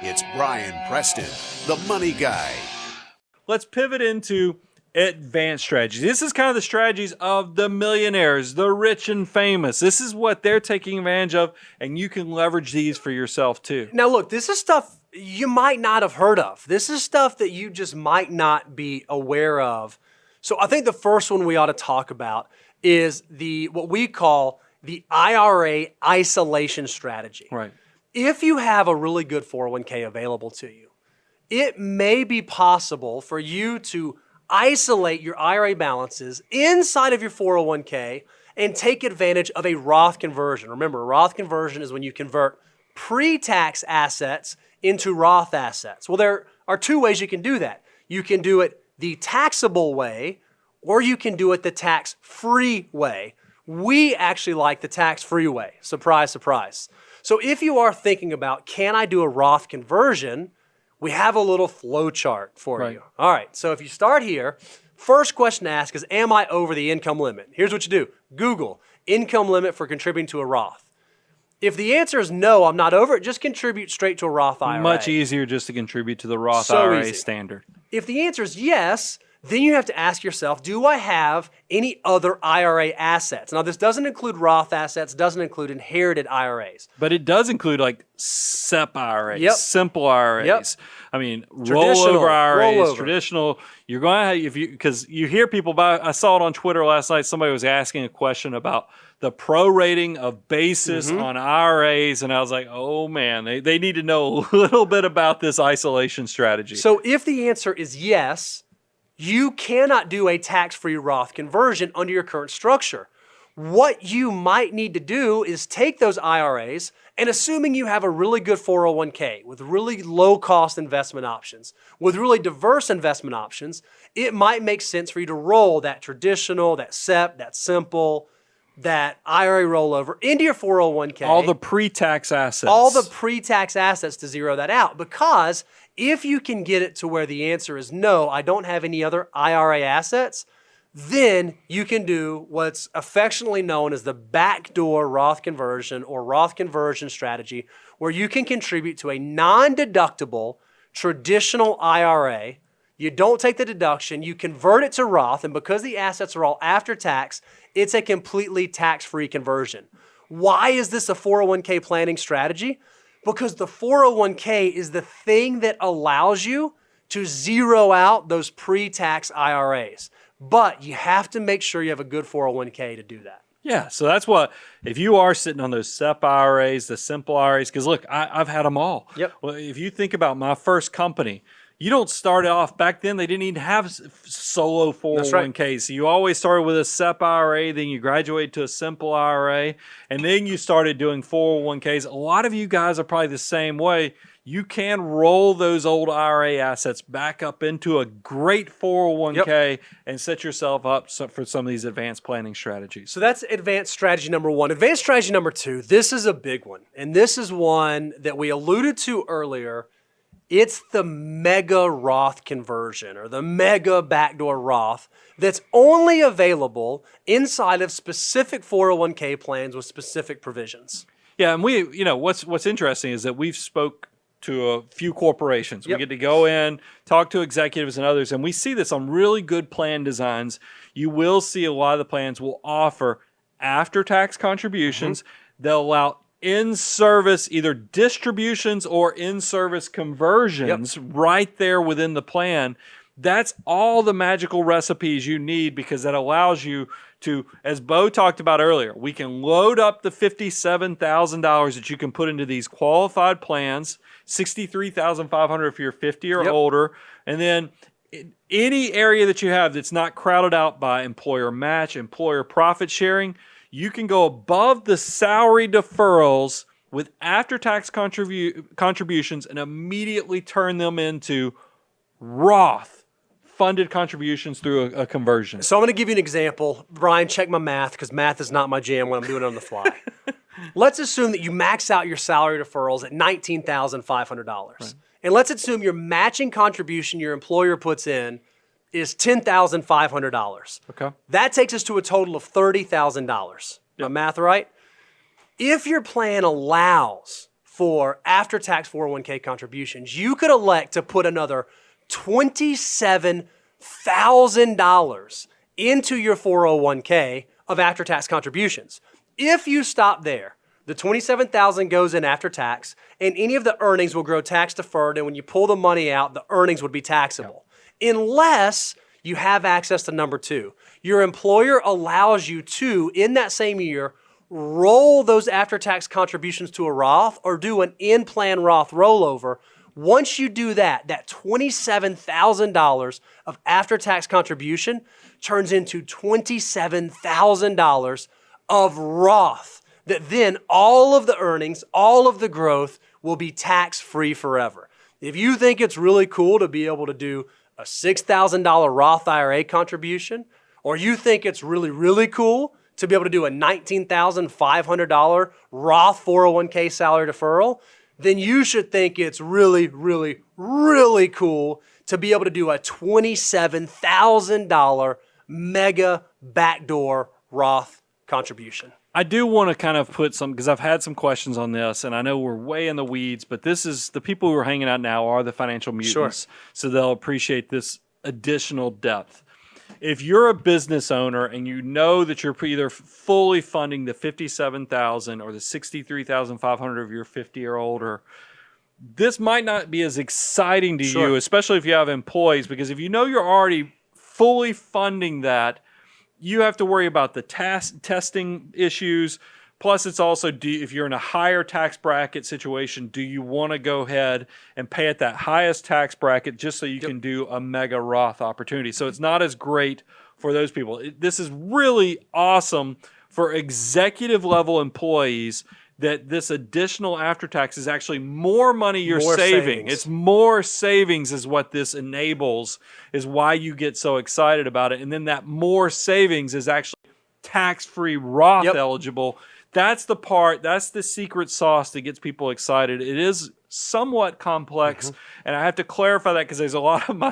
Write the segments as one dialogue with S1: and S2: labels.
S1: It's Brian Preston, the money guy.
S2: Let's pivot into advanced strategies. This is kind of the strategies of the millionaires, the rich and famous. This is what they're taking advantage of, and you can leverage these for yourself too.
S3: Now, look, this is stuff you might not have heard of. This is stuff that you just might not be aware of. So I think the first one we ought to talk about is what we call the IRA isolation strategy.
S2: Right.
S3: If you have a really good 401k available to you, it may be possible for you to isolate your IRA balances inside of your 401k and take advantage of a Roth conversion. Remember, a Roth conversion is when you convert pre-tax assets into Roth assets. Well, there are two ways you can do that. You can do it the taxable way, or you can do it the tax-free way. We actually like the tax-free way. Surprise, surprise. So if you are thinking about, can I do a Roth conversion, we have a little flow chart for you. All right, so if you start here, first question to ask is, am I over the income limit? Here's what you do. Google income limit for contributing to a Roth. If the answer is no, I'm not over it, just contribute straight to a Roth IRA.
S2: Much easier just to contribute to the Roth IRA standard.
S3: If the answer is yes, then you have to ask yourself, do I have any other IRA assets? Now, this doesn't include Roth assets, doesn't include inherited IRAs.
S2: But it does include like SEP IRAs, simple IRAs. I mean, rollover IRAs, traditional. You're going to have, because you hear people I saw it on Twitter last night, somebody was asking a question about the prorating of basis on IRAs, and I was like, oh man, they need to know a little bit about this isolation strategy.
S3: So if the answer is yes, you cannot do a tax-free Roth conversion under your current structure. What you might need to do is take those IRAs, and assuming you have a really good 401k with really low-cost investment options, with really diverse investment options, it might make sense for you to roll that traditional, that SEP, that simple, that IRA rollover into your 401k.
S2: All the pre-tax assets.
S3: All the pre-tax assets to zero that out, because if you can get it to where the answer is no, I don't have any other IRA assets, then you can do what's affectionately known as the backdoor Roth conversion or Roth conversion strategy, where you can contribute to a non-deductible traditional IRA. You don't take the deduction, you convert it to Roth, and because the assets are all after tax, it's a completely tax-free conversion. Why is this a 401k planning strategy? Because the 401k is the thing that allows you to zero out those pre-tax IRAs. But you have to make sure you have a good 401k to do that.
S2: Yeah, so that's what, if you are sitting on those SEP IRAs, the simple IRAs, because look, I've had them all.
S3: Yep.
S2: Well, if you think about my first company, you don't start off, back then they didn't even have solo 401ks. Right. So you always started with a SEP IRA, then you graduated to a simple IRA, and then you started doing 401ks. A lot of you guys are probably the same way. You can roll those old IRA assets back up into a great 401k and set yourself up for some of these advanced planning strategies.
S3: So that's advanced strategy number one. Advanced strategy number two, this is a big one. And this is one that we alluded to earlier. It's the mega Roth conversion or the mega backdoor Roth that's only available inside of specific 401k plans with specific provisions.
S2: Yeah, and what's interesting is that we've spoke to a few corporations. We get to go in, talk to executives and others, and we see this on really good plan designs. You will see a lot of the plans will offer after-tax contributions. They'll allow in-service either distributions or in-service conversions right there within the plan. That's all the magical recipes you need, because that allows you to, as Bo talked about earlier, we can load up the $57,000 that you can put into these qualified plans, $63,500 if you're 50 or older, and then any area that you have that's not crowded out by employer match, employer profit sharing, you can go above the salary deferrals with after-tax contributions and immediately turn them into Roth funded contributions through a conversion.
S3: So I'm going to give you an example. Brian, check my math, because math is not my jam when I'm doing it on the fly. Let's assume that you max out your salary deferrals at $19,500. Right. And let's assume your matching contribution your employer puts in is $10,500.
S2: Okay.
S3: That takes us to a total of $30,000. My math right? If your plan allows for after-tax 401k contributions, you could elect to put another $27,000 into your 401k of after-tax contributions. If you stop there, the $27,000 goes in after tax, and any of the earnings will grow tax deferred, and when you pull the money out, the earnings would be taxable. Unless you have access to number two. Your employer allows you to, in that same year, roll those after-tax contributions to a Roth or do an in-plan Roth rollover. Once you do that, that $27,000 of after-tax contribution turns into $27,000 of Roth, that then all of the earnings, all of the growth will be tax-free forever. If you think it's really cool to be able to do a $6,000 Roth IRA contribution, or you think it's really, really cool to be able to do a $19,500 Roth 401k salary deferral, then you should think it's really, really, really cool to be able to do a $27,000 mega backdoor Roth contribution.
S2: I do want to kind of put some, because I've had some questions on this, and I know we're way in the weeds, but this is, the people who are hanging out now are the financial mutants, so they'll appreciate this additional depth. If you're a business owner and you know that you're either fully funding the $57,000 or the $63,500 of your 50 or older, this might not be as exciting to you, especially if you have employees, because if you know you're already fully funding that, you have to worry about the testing issues. Plus, it's also, if you're in a higher tax bracket situation, do you want to go ahead and pay at that highest tax bracket just so you can do a mega Roth opportunity? So it's not as great for those people. This is really awesome for executive level employees, that this additional after tax is actually more money you're saving. It's more savings is what this enables, is why you get so excited about it. And then that more savings is actually tax-free Roth eligible. That's the part, that's the secret sauce that gets people excited. It is somewhat complex, and I have to clarify that because there's a lot of my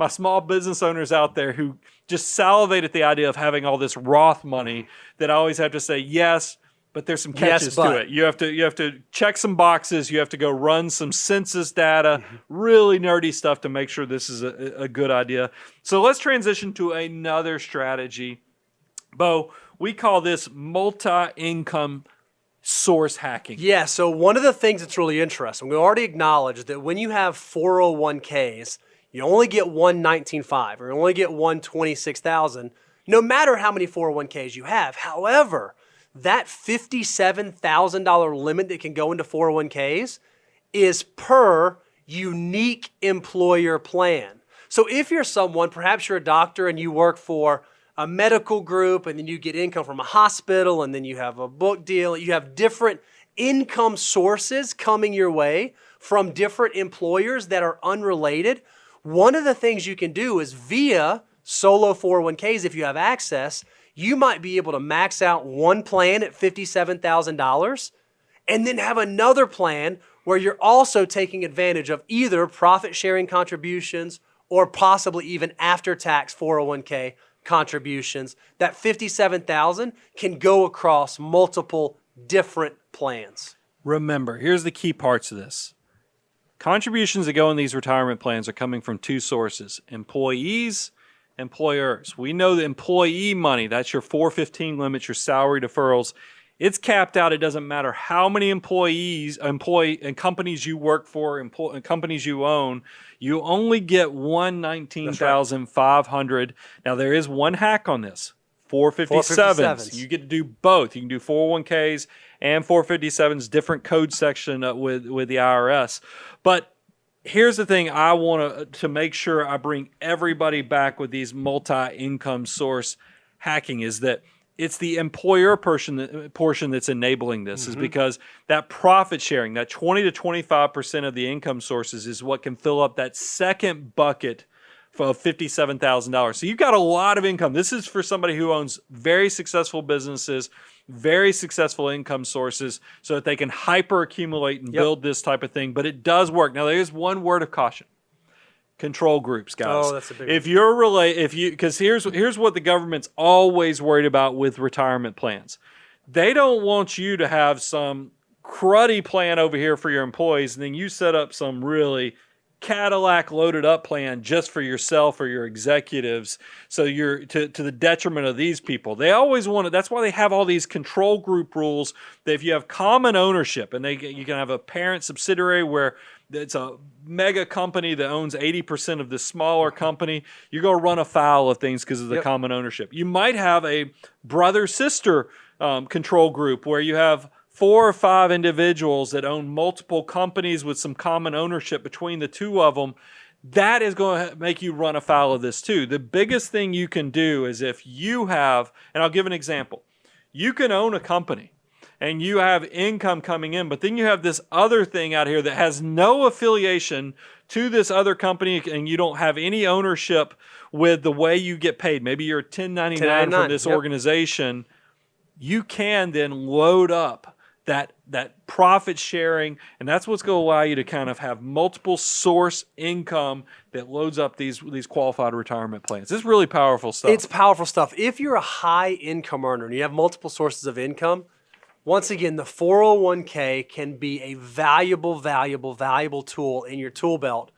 S2: small business owners out there who just salivate at the idea of having all this Roth money, that I always have to say, yes, but there's some catches to it. You have to check some boxes. You have to go run some census data, really nerdy stuff to make sure this is a good idea. So let's transition to another strategy. Bo, we call this multi-income source hacking.
S3: Yeah, so one of the things that's really interesting, we already acknowledged that when you have 401ks, you only get one 19.5 or you only get one 26,000, no matter how many 401ks you have. However, that $57,000 limit that can go into 401ks is per unique employer plan. So if you're someone, perhaps you're a doctor and you work for a medical group, and then you get income from a hospital, and then you have a book deal, you have different income sources coming your way from different employers that are unrelated. One of the things you can do is via solo 401ks, if you have access, you might be able to max out one plan at $57,000 and then have another plan where you're also taking advantage of either profit sharing contributions or possibly even after-tax 401k contributions. That $57,000 can go across multiple different plans.
S2: Remember, here's the key parts of this. Contributions that go in these retirement plans are coming from two sources: employees, employers. We know the employee money, that's your 415 limits, your salary deferrals. It's capped out. It doesn't matter how many employees, and companies you work for, and companies you own. You only get one 19,500. Now there is one hack on this: 457s. You get to do both. You can do 401ks and 457s, different code section with the IRS. But here's the thing: I want to make sure I bring everybody back with these multi-income source hacking, is that it's the employer portion that's enabling this, is because that profit sharing, that 20 to 25% of the income sources, is what can fill up that second bucket of $57,000. So you've got a lot of income. This is for somebody who owns very successful businesses, very successful income sources, so that they can hyper accumulate and build this type of thing. But it does work. Now there is one word of caution: control groups, guys.
S3: Oh, that's a big
S2: one. Because here's what the government's always worried about with retirement plans. They don't want you to have some cruddy plan over here for your employees, and then you set up some really Cadillac loaded up plan just for yourself or your executives. So you're to the detriment of these people. They always want to, that's why they have all these control group rules that if you have common ownership and you can have a parent subsidiary where it's a mega company that owns 80% of this smaller company, you're going to run afoul of things because of the common ownership. You might have a brother-sister control group where you have 4 or 5 individuals that own multiple companies with some common ownership between the two of them. That is going to make you run afoul of this too. The biggest thing you can do is if you have, and I'll give an example, you can own a company and you have income coming in, but then you have this other thing out here that has no affiliation to this other company and you don't have any ownership with the way you get paid. Maybe you're 1099 from this organization. You can then load up that profit sharing, and that's what's going to allow you to kind of have multiple source income that loads up these qualified retirement plans. It's really powerful stuff.
S3: It's powerful stuff. If you're a high income earner and you have multiple sources of income, once again, the 401k can be a valuable tool in your tool belt,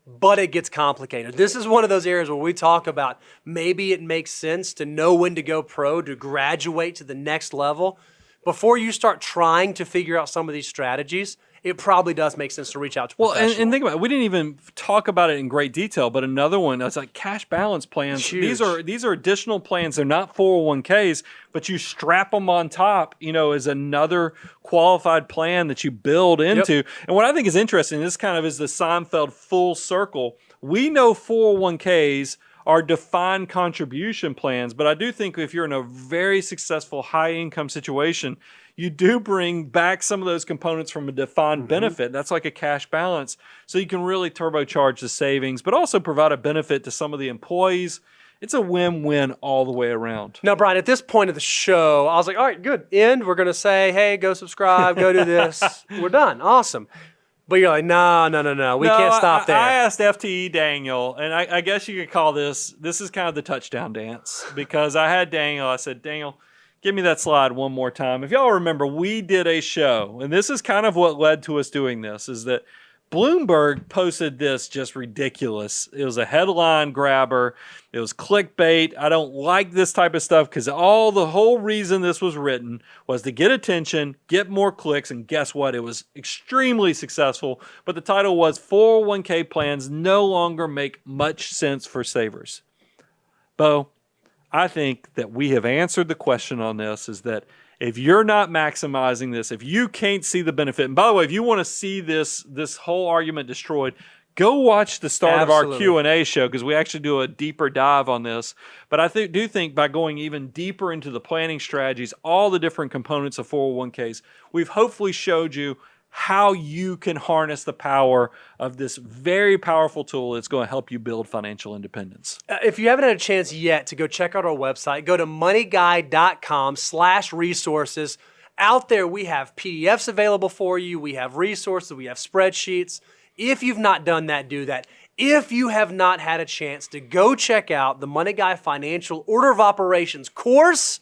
S3: but it gets complicated. This is one of those areas where we talk about maybe it makes sense to know when to go pro, to graduate to the next level. Before you start trying to figure out some of these strategies, it probably does make sense to reach out to a professional.
S2: Well, and think about it. We didn't even talk about it in great detail, but another one that's like cash balance plans. These are additional plans. They're not 401ks, but you strap them on top, as another qualified plan that you build into. Yep. And what I think is interesting, this kind of is the Seinfeld full circle. We know 401ks are defined contribution plans, but I do think if you're in a very successful high income situation, you do bring back some of those components from a defined benefit. That's like a cash balance. So you can really turbocharge the savings, but also provide a benefit to some of the employees. It's a win-win all the way around.
S3: Now, Brian, at this point of the show, I was like, all right, good. End. We're going to say, hey, go subscribe, go do this. We're done. Awesome. But you're like, no, we can't stop there.
S2: I asked FTE Daniel, and I guess you could call this is kind of the touchdown dance, because I had Daniel, I said, Daniel, give me that slide one more time. If y'all remember, we did a show, and this is kind of what led to us doing this, is that Bloomberg posted this just ridiculous. It was a headline grabber. It was clickbait. I don't like this type of stuff because the whole reason this was written was to get attention, get more clicks, and guess what? It was extremely successful. But the title was 401k plans no longer make much sense for savers. Bo, I think that we have answered the question on this, is that if you're not maximizing this, if you can't see the benefit, and by the way, if you want to see this whole argument destroyed, go watch the start of our Q&A show, because we actually do a deeper dive on this. But I do think by going even deeper into the planning strategies, all the different components of 401ks, we've hopefully showed you how you can harness the power of this very powerful tool that's going to help you build financial independence.
S3: If you haven't had a chance yet to go check out our website, go to moneyguide.com/resources. Out there, we have PDFs available for you. We have resources. We have spreadsheets. If you've not done that, do that. If you have not had a chance to go check out the Money Guy Financial Order of Operations course,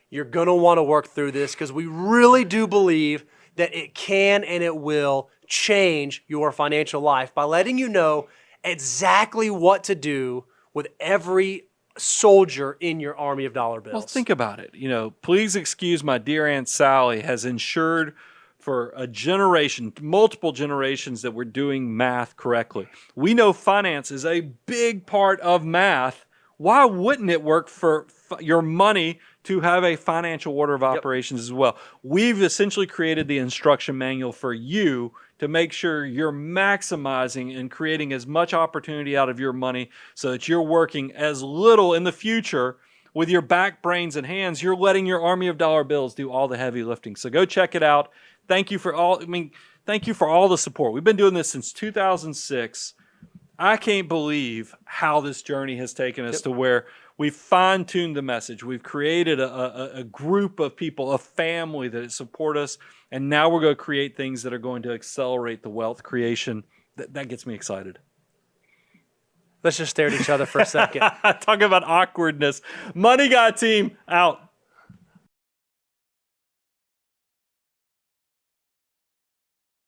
S3: you're going to want to work through this, because we really do believe that it can and it will change your financial life by letting you know exactly what to do with every soldier in your army of dollar bills.
S2: Well, think about it. Please excuse my dear Aunt Sally has ensured for a generation, multiple generations, that we're doing math correctly. We know finance is a big part of math. Why wouldn't it work for your money to have a financial order of operations as well? We've essentially created the instruction manual for you to make sure you're maximizing and creating as much opportunity out of your money so that you're working as little in the future with your back, brains, and hands. You're letting your army of dollar bills do all the heavy lifting. So go check it out. Thank you for all the support. We've been doing this since 2006. I can't believe how this journey has taken us to where we've fine-tuned the message. We've created a group of people, a family that support us, and now we're going to create things that are going to accelerate the wealth creation. That gets me excited.
S3: Let's just stare at each other for a second.
S2: Talk about awkwardness. Money Guy team, out.